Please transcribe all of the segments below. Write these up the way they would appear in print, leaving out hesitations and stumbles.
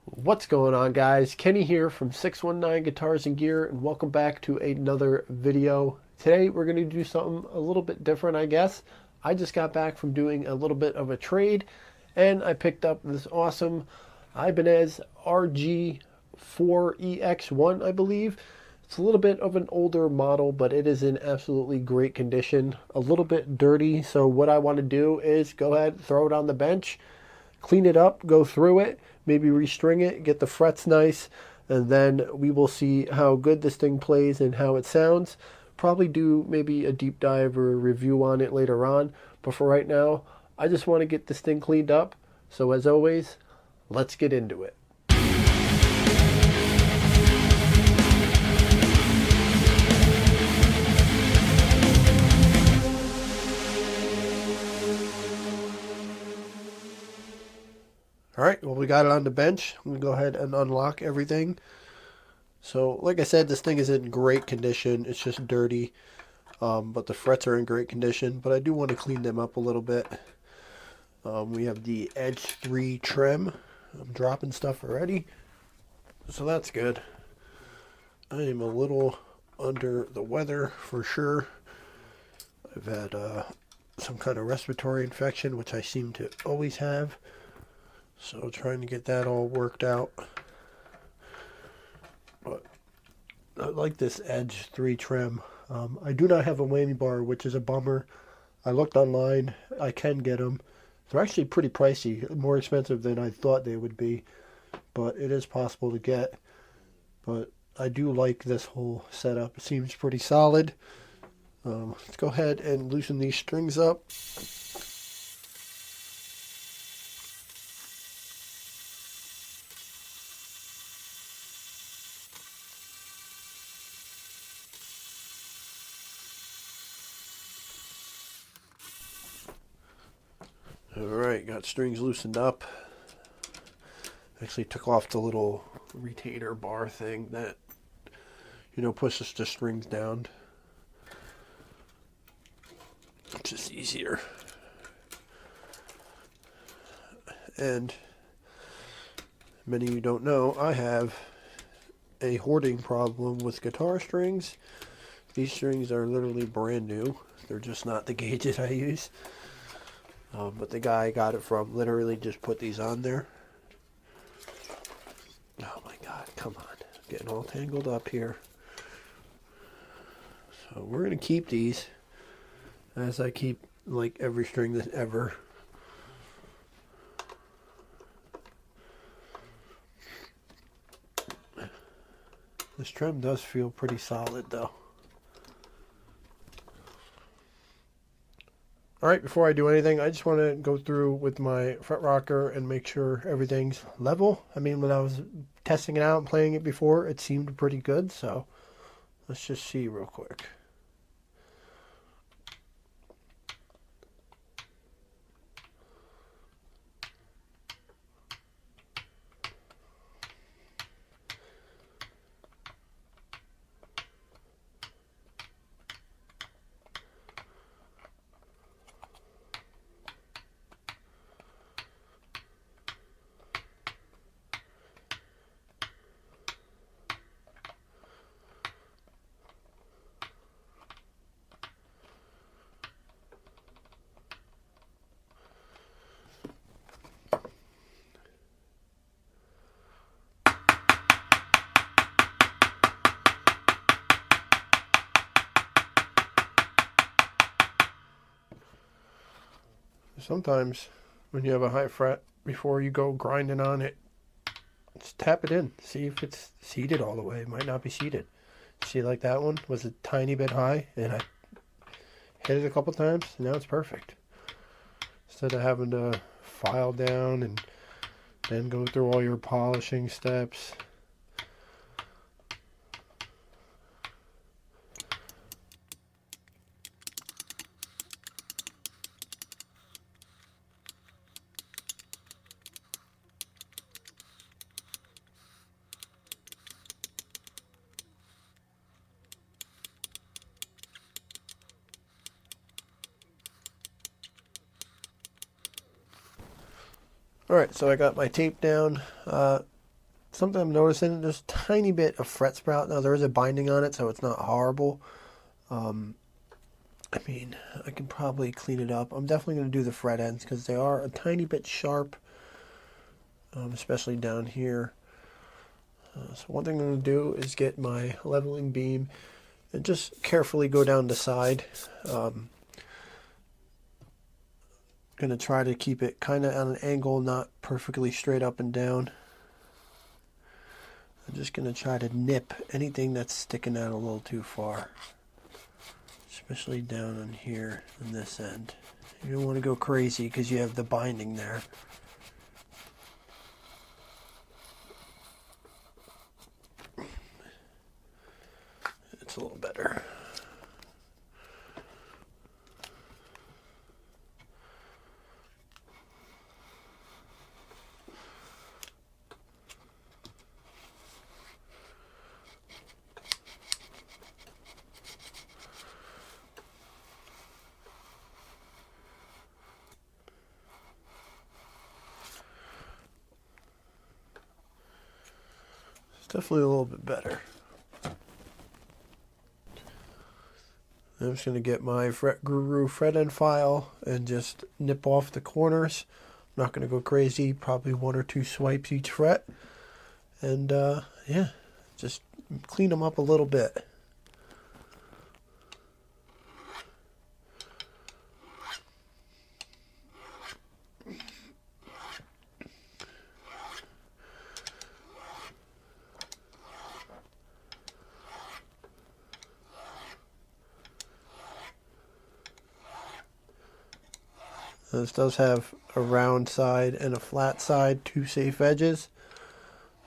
What's going on, guys? Kenny here from 619 Guitars and Gear, and welcome back to another video. Today we're going to do something a little bit different, I guess. I just got back from doing a little bit of a trade, and I picked up this awesome Ibanez RG4EX1, I believe. It's a little bit of an older model, but it is in absolutely great condition. A little bit dirty, so what I want to do is go ahead, throw it on the bench, clean it up, go through it, maybe restring it, get the frets nice, and then we will see how good this thing plays and how it sounds. Probably do maybe a deep dive or a review on it later on, but for right now, I just want to get this thing cleaned up. So as always, let's get into it. Alright, well, we got it on the bench. I'm going to go ahead and unlock everything. So, like I said, this thing is in great condition. It's just dirty, but the frets are in great condition. But I do want to clean them up a little bit. We have the Edge 3 trim. I'm dropping stuff already, so that's good. I am a little under the weather for sure. I've had some kind of respiratory infection, which I seem to always have. So trying to get that all worked out. But I like this Edge 3 trim. I do not have a whammy bar, which is a bummer. I looked online. I can get them. They're actually pretty pricey, more expensive than I thought they would be. But it is possible to get. But I do like this whole setup. It seems pretty solid. Let's go ahead and loosen these strings up. Alright, got strings loosened up. Actually took off the little retainer bar thing that, pushes the strings down. It's just easier. And many of you don't know, I have a hoarding problem with guitar strings. These strings are literally brand new. They're just not the gauges I use. But the guy I got it from literally just put these on there. Oh my God, come on. Getting all tangled up here. So we're going to keep these, as I keep like every string that ever. This trim does feel pretty solid though. Alright, before I do anything, I just want to go through with my fret rocker and make sure everything's level. I mean, when I was testing it out and playing it before, it seemed pretty good, so let's just see real quick. Sometimes when you have a high fret, before you go grinding on it, just tap it in. See if it's seated all the way. It might not be seated. See, like that one was a tiny bit high, and I hit it a couple times, and now it's perfect. Instead of having to file down and then go through all your polishing steps. Alright, so I got my tape down. something I'm noticing, there's a tiny bit of fret sprout. Now there is a binding on it, so it's not horrible. I mean, I can probably clean it up. I'm definitely going to do the fret ends because they are a tiny bit sharp, especially down here. So one thing I'm going to do is get my leveling beam and just carefully go down the side. Going to try to keep it kind of at an angle, not perfectly straight up and down. I'm just going to try to nip anything that's sticking out a little too far, especially down on here on this end. You don't want to go crazy because you have the binding there. It's a little better. Definitely a little bit better. I'm just going to get my Fret Guru fret end file and just nip off the corners. I'm not going to go crazy, probably 1 or 2 swipes each fret. And yeah, just clean them up a little bit. This does have a round side and a flat side, 2 safe edges.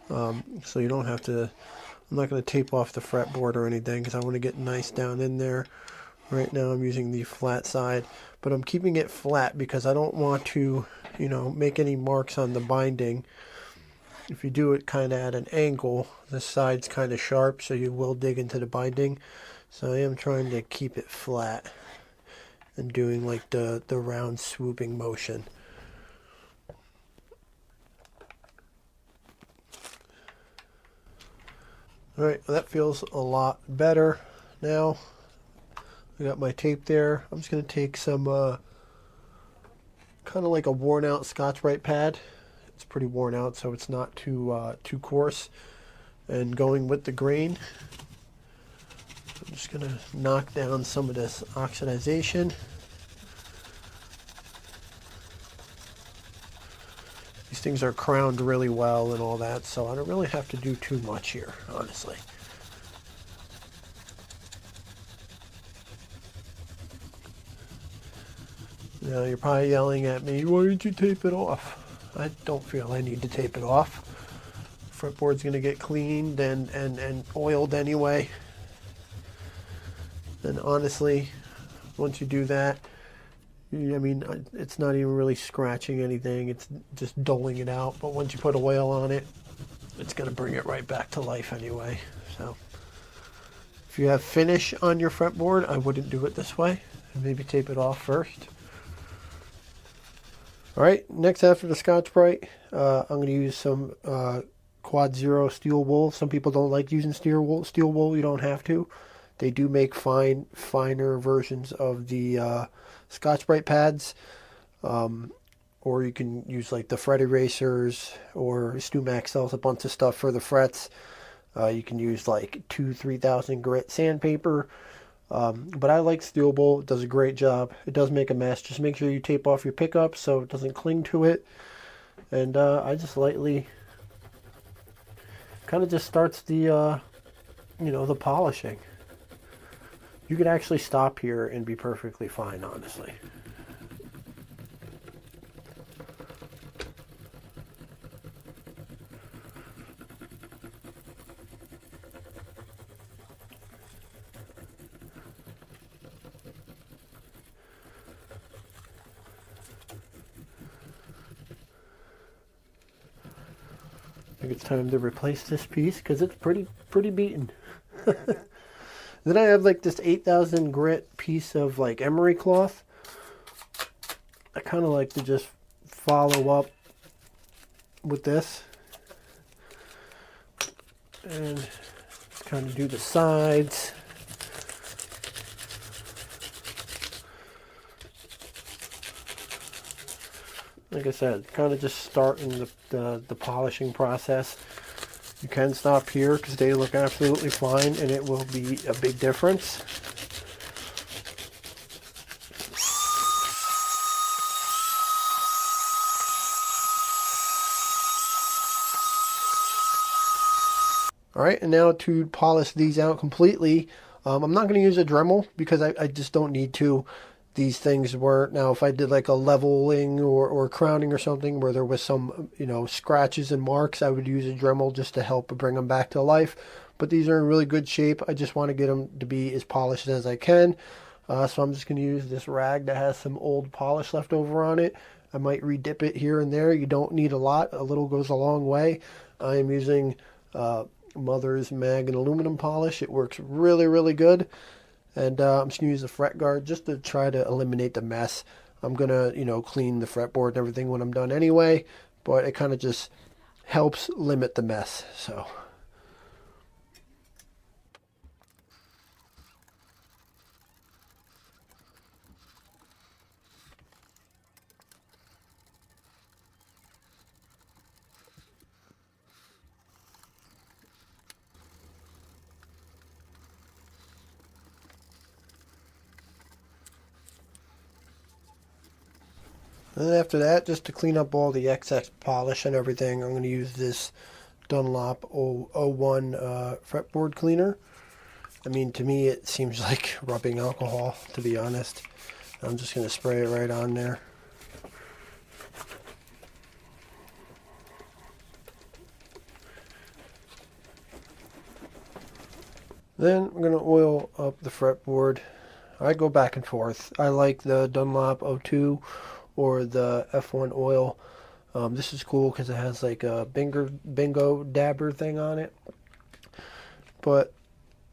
So you don't have to, I'm not going to tape off the fretboard or anything because I want to get nice down in there. Right now I'm using the flat side, but I'm keeping it flat because I don't want to, you know, make any marks on the binding. If you do it kind of at an angle, the side's kind of sharp, so you will dig into the binding. So I am trying to keep it flat and doing like the round swooping motion. Alright, well, that feels a lot better now. I got my tape there. I'm just going to take some kind of like a worn out Scotch-Brite pad. It's pretty worn out, so it's not too coarse. And going with the grain, I'm just going to knock down some of this oxidization. These things are crowned really well and all that, so I don't really have to do too much here, honestly. Now you're probably yelling at me, why did you tape it off? I don't feel I need to tape it off. Fretboard's going to get cleaned and oiled anyway. And honestly, once you do that, I mean, it's not even really scratching anything. It's just doling it out. But once you put oil on it, it's going to bring it right back to life anyway. So if you have finish on your fretboard, I wouldn't do it this way. Maybe tape it off first. All right, next after the Scotch-Brite, I'm going to use some Quad Zero steel wool. Some people don't like using steel wool. You don't have to. They do make finer versions of the Scotch-Brite pads, or you can use like the fret erasers, or StuMax sells a bunch of stuff for the frets. You can use like 2,000-3,000 grit sandpaper, but I like steel wool. It does a great job. It does make a mess. Just make sure you tape off your pickup so it doesn't cling to it. And I just lightly kind of just starts the you know, the polishing. You could actually stop here and be perfectly fine, honestly. I think it's time to replace this piece because it's pretty beaten. Then I have like this 8,000 grit piece of like emery cloth. I kind of like to just follow up with this. And kind of do the sides. Like I said, kind of just starting the polishing process. You can stop here because they look absolutely fine, and it will be a big difference. Alright, and now to polish these out completely, I'm not going to use a Dremel because I just don't need to. These things weren't, now if I did like a leveling or crowning or something where there was some, you know, scratches and marks, I would use a Dremel just to help bring them back to life. But these are in really good shape. I just want to get them to be as polished as I can. So I'm just going to use this rag that has some old polish left over on it. I might redip it here and there. You don't need a lot. A little goes a long way. I am using Mother's Mag and aluminum polish. It works really, really good. And I'm just going to use the fret guard just to try to eliminate the mess. I'm going to, you know, clean the fretboard and everything when I'm done anyway. But it kind of just helps limit the mess. So. And then after that, just to clean up all the excess polish and everything, I'm going to use this Dunlop 01 fretboard cleaner. I mean, to me, it seems like rubbing alcohol, to be honest. I'm just going to spray it right on there. Then I'm going to oil up the fretboard. I go back and forth. I like the Dunlop 02 or the F1 oil. This is cool because it has like a bingo dabber thing on it. But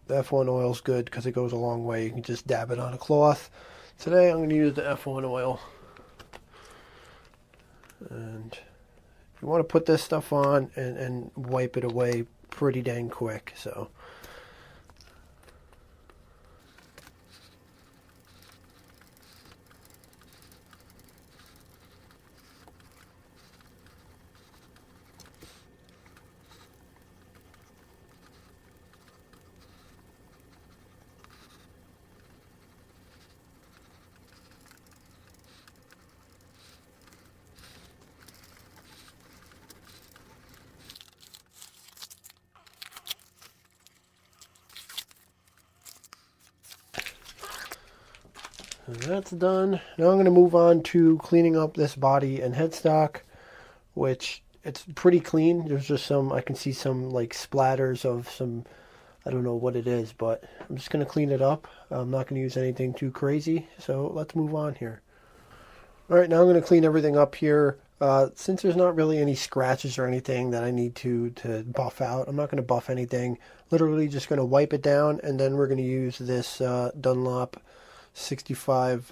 the F1 oil is good because it goes a long way. You can just dab it on a cloth. Today I'm going to use the F1 oil. And you want to put this stuff on and wipe it away pretty dang quick. So. And that's done. Now I'm going to move on to cleaning up this body and headstock, which it's pretty clean. There's just some, I can see some like splatters of some, I don't know what it is, but I'm just going to clean it up. I'm not going to use anything too crazy, so let's move on here. Alright, now I'm going to clean everything up here. Since there's not really any scratches or anything that I need to buff out, I'm not going to buff anything. Literally just going to wipe it down, and then we're going to use this Dunlop 65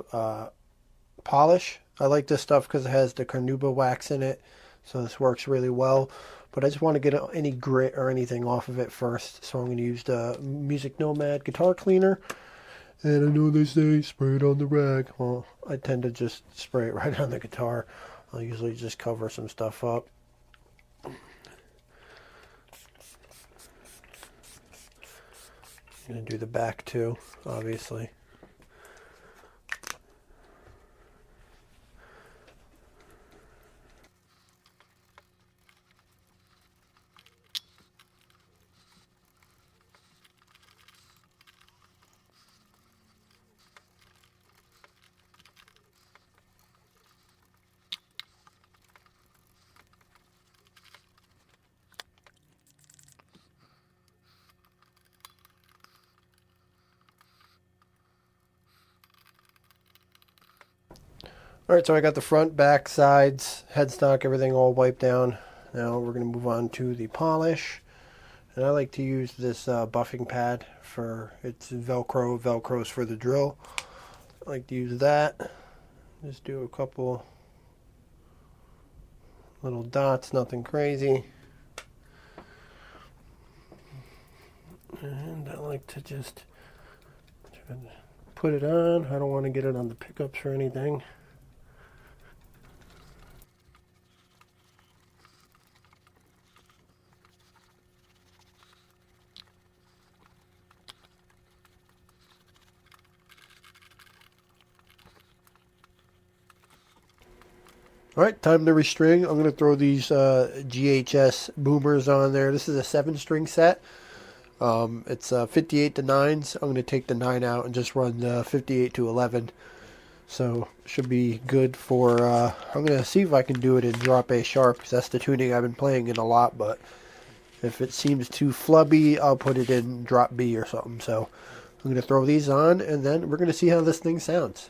polish. I like this stuff because it has the carnauba wax in it, so this works really well. But I just want to get any grit or anything off of it first, so I'm going to use the Music Nomad guitar cleaner. And I know they say spray it on the rag. Well, I tend to just spray it right on the guitar. I'll usually just cover some stuff up. I'm going to do the back too, obviously. Alright, so I got the front, back, sides, headstock, everything all wiped down. Now we're going to move on to the polish. And I like to use this buffing pad for its Velcro. Velcro's for the drill. I like to use that. Just do a couple little dots, nothing crazy. And I like to just put it on. I don't want to get it on the pickups or anything. All right, time to restring. I'm going to throw these GHS boomers on there. This is a 7-string set. It's 58 to 9s. I'm going to take the 9 out and just run 58 to 11. So should be good for, I'm going to see if I can do it in drop A sharp, because that's the tuning I've been playing in a lot, but if it seems too flubby, I'll put it in drop B or something. So I'm going to throw these on, and then we're going to see how this thing sounds.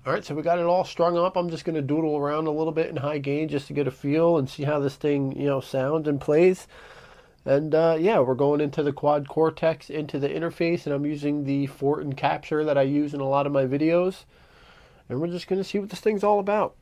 All right, so we got it all strung up. I'm just going to doodle around a little bit in high gain just to get a feel and see how this thing, sounds and plays. And yeah, we're going into the quad cortex, into the interface, and I'm using the Fortin capture that I use in a lot of my videos. And we're just going to see what this thing's all about.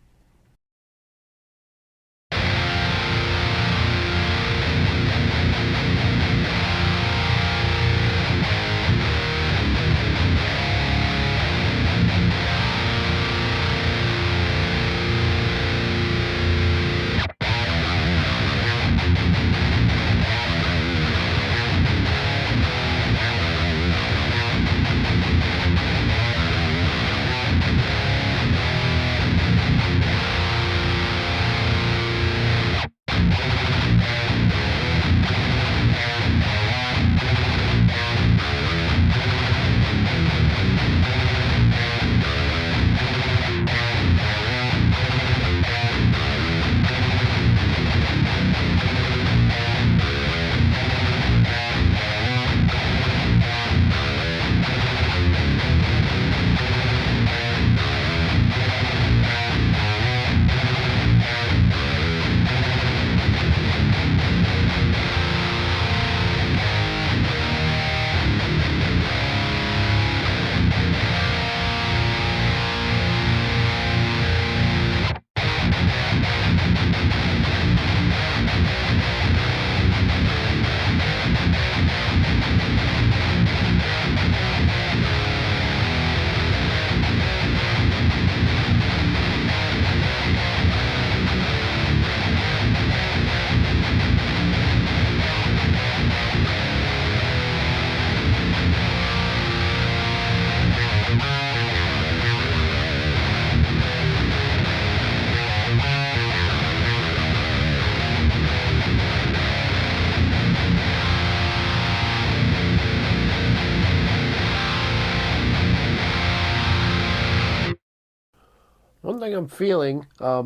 One thing I'm feeling, I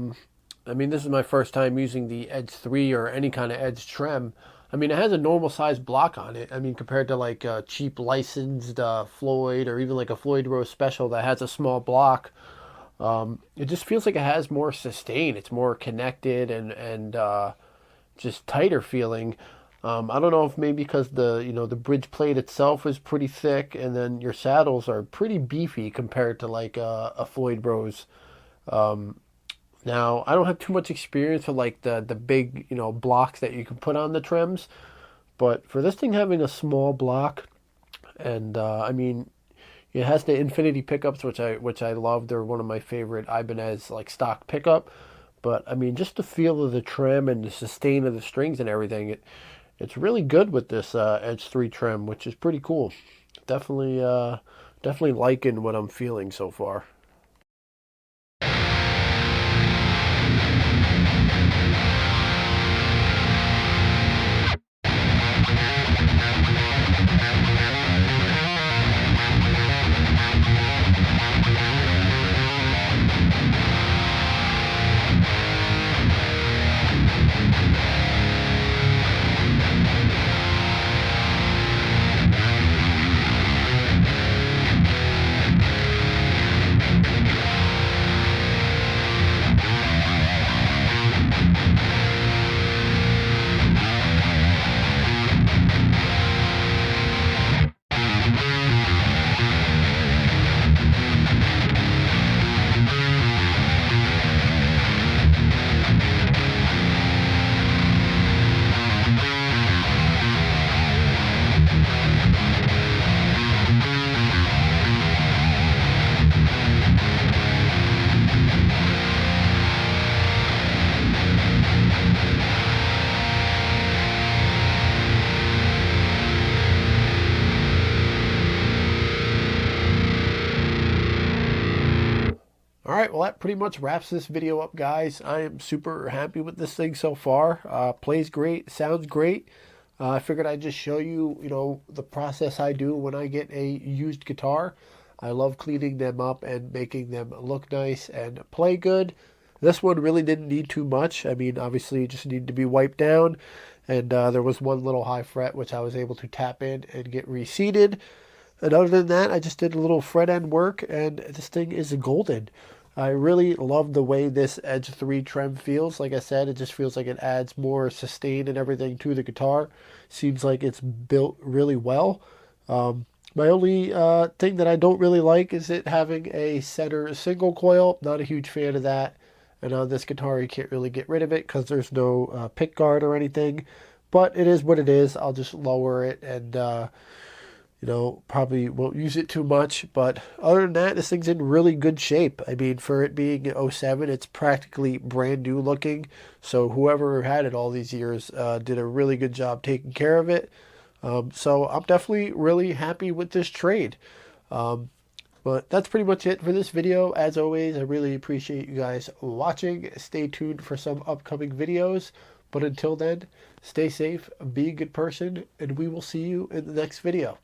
mean, this is my first time using the Edge 3 or any kind of Edge trem. I mean, it has a normal size block on it. I mean, compared to like a cheap licensed Floyd or even like a Floyd Rose Special that has a small block, it just feels like it has more sustain. It's more connected and just tighter feeling. I don't know if maybe because the bridge plate itself is pretty thick, and then your saddles are pretty beefy compared to like a Floyd Rose. Now I don't have too much experience with like the big blocks that you can put on the trims, but for this thing having a small block, and I mean, It has the infinity pickups, which I love. They're one of my favorite Ibanez like stock pickup. But I mean, just the feel of the trim and the sustain of the strings and everything, it's really good with this Edge 3 trim, which is pretty cool. Definitely, definitely liking what I'm feeling so far. All right, well, that pretty much wraps this video up, guys. I am super happy with this thing so far. Plays great, sounds great. I figured I'd just show you, the process I do when I get a used guitar. I love cleaning them up and making them look nice and play good. This one really didn't need too much. I mean, obviously, it just needed to be wiped down. And there was one little high fret, which I was able to tap in and get reseated. And other than that, I just did a little fret end work, and this thing is golden. I really love the way this Edge 3 trim feels. Like I said, it just feels like it adds more sustain and everything to the guitar. Seems like it's built really well. My only thing that I don't really like is it having a center single coil. Not a huge fan of that. And on this guitar, you can't really get rid of it because there's no pick guard or anything. But it is what it is. I'll just lower it and probably won't use it too much. But other than that, this thing's in really good shape. I mean, for it being '07, it's practically brand new looking. So whoever had it all these years did a really good job taking care of it. So I'm definitely really happy with this trade. But that's pretty much it for this video. As always, I really appreciate you guys watching. Stay tuned for some upcoming videos. But until then, stay safe, be a good person, and we will see you in the next video.